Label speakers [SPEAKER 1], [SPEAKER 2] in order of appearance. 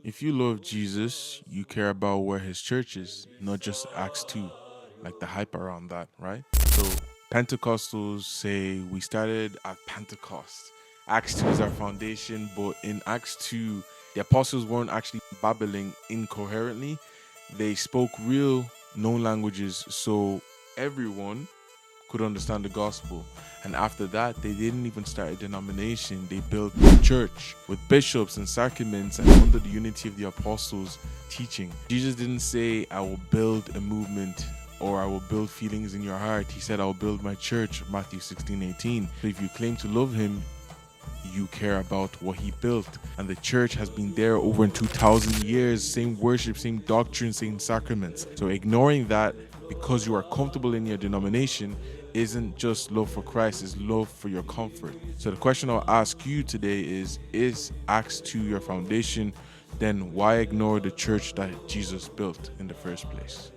[SPEAKER 1] If you love Jesus, you care about where his church is, not just Acts 2, like the hype around that, right? So Pentecostals say we started at Pentecost. Acts 2 is our foundation, but in Acts 2, the apostles weren't actually babbling incoherently. They spoke real known languages so everyone could understand the gospel. And after that, they didn't even start a denomination. They built a church with bishops and sacraments and under the unity of the apostles teaching. Jesus didn't say, I will build a movement or I will build feelings in your heart. He said, I will build my church, Matthew 16:18. So if you claim to love him, you care about what he built. And the church has been there over 2,000 years, same worship, same doctrine, same sacraments. So ignoring that because you are comfortable in your denomination isn't just love for Christ, it's love for your comfort. So the question I'll ask you today is Acts 2 your foundation? Then why ignore the church that Jesus built in the first place?